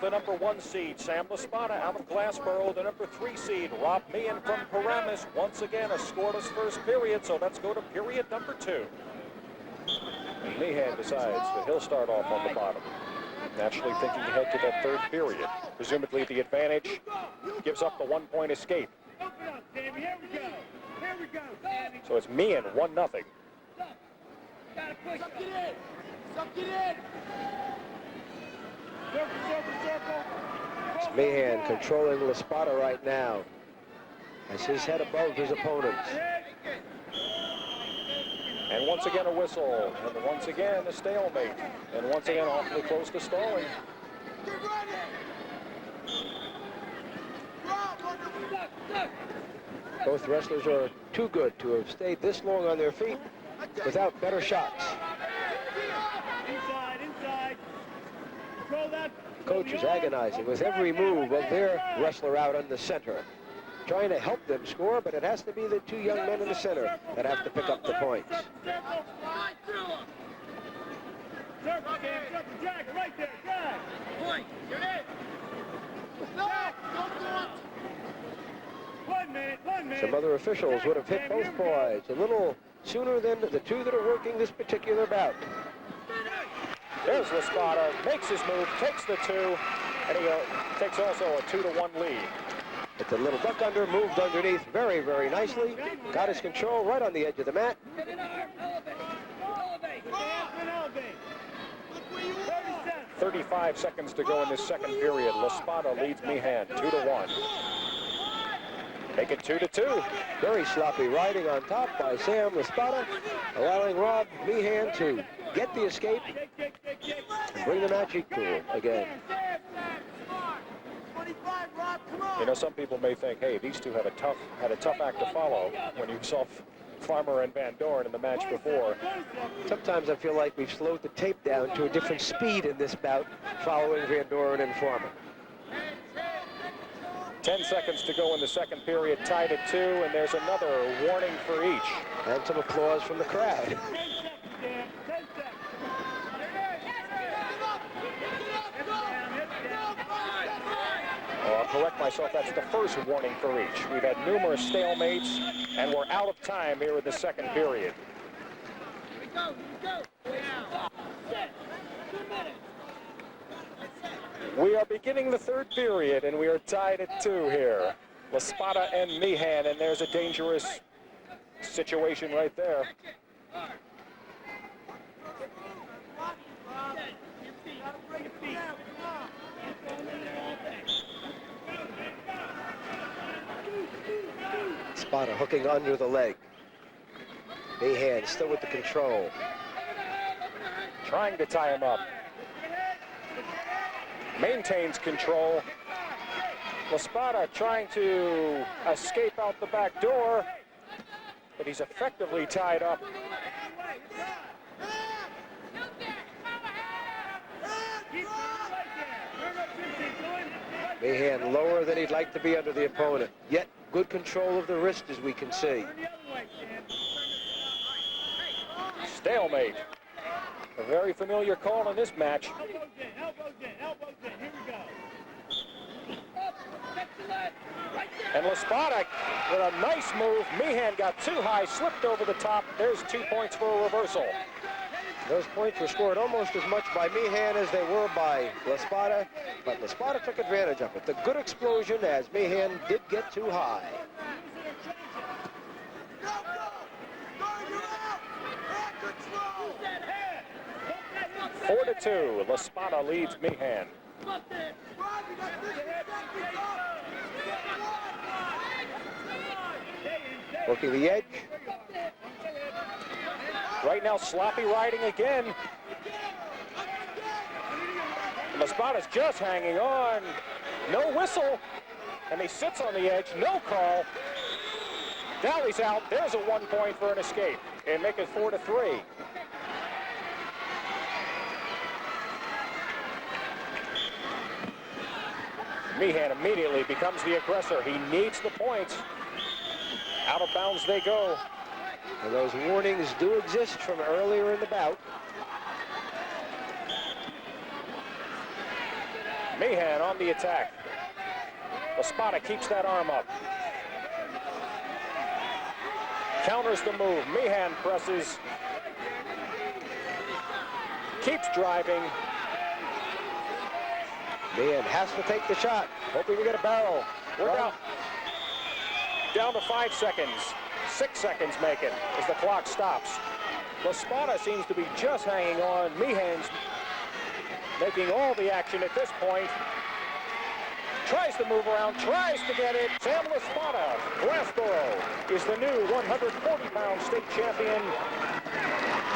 the #1 seed, Sam Lapasta. Out of Glassboro, the #3 seed, Rob Meehan from Paramus. Once again, a scoreless first period, so let's go to period #2. And Meehan decides that he'll start off on the bottom. Naturally thinking ahead to that third period. Presumably the advantage gives up the 1-point escape. So it's Meehan 1-0. It's Meehan controlling Lapasta right now as his head above his opponent's. And once again a whistle, and once again a stalemate, and once again awfully close to stalling. Both wrestlers are too good to have stayed this long on their feet without better shots. Inside. Control that. Coach is agonizing with every move of their wrestler out on the center, trying to help them score, but it has to be the two young men in the center that have to pick up the points. Some other officials would have hit both points a little sooner than the two that are working this particular bout. There's Lapasta, makes his move, takes the 2, and he takes also a 2-1 lead. It's a little duck under, moved underneath very, very nicely. Got his control right on the edge of the mat. 35 seconds to go in this second period. Lapasta leads Meehan 2-1. Make it 2-2. Very sloppy riding on top by Sam Lapasta, allowing Rob Meehan to get the escape and bring the match equal again. You know, some people may think, hey, these two had a tough act to follow when you saw Farmer and Van Doren in the match before. Sometimes I feel like we've slowed the tape down to a different speed in this bout following Van Doren and Farmer. 10 seconds to go in the second period, tied at 2, and there's another warning for each. And some applause from the crowd. I'll correct myself, that's the first warning for each. We've had numerous stalemates, and we're out of time here in the second period. We are beginning the third period, and we are tied at 2 here. Lapasta and Meehan, and there's a dangerous situation right there. Lapasta hooking under the leg. Meehan still with the control. Trying to tie him up. Maintains control. Lapasta trying to escape out the back door, but he's effectively tied up. Meehan lower than he'd like to be under the opponent, yet good control of the wrist, as we can see. Stalemate. A very familiar call in this match. And Lapasta with a nice move. Meehan got too high, slipped over the top. There's 2 points for a reversal. Those points were scored almost as much by Meehan as they were by Lapasta, but Lapasta took advantage of it. The good explosion as Meehan did get too high. Four to 2, Lapasta leads Meehan. Working the edge. Right now, sloppy riding again. Laspada's just hanging on. No whistle. And he sits on the edge. No call. Dowley's out. There's a 1 point for an escape. And make it 4 to 3. Meehan immediately becomes the aggressor. He needs the points. Out of bounds they go. And those warnings do exist from earlier in the bout. Meehan on the attack. Lapasta keeps that arm up. Counters the move. Meehan presses. Keeps driving. Meehan has to take the shot, hoping to get a barrel. We're down to 5 seconds. 6 seconds make it as the clock stops. Lapasta seems to be just hanging on. Meehan's making all the action at this point. Tries to move around, tries to get it. Sam Lapasta, Glassboro, is the new 140-pound state champion.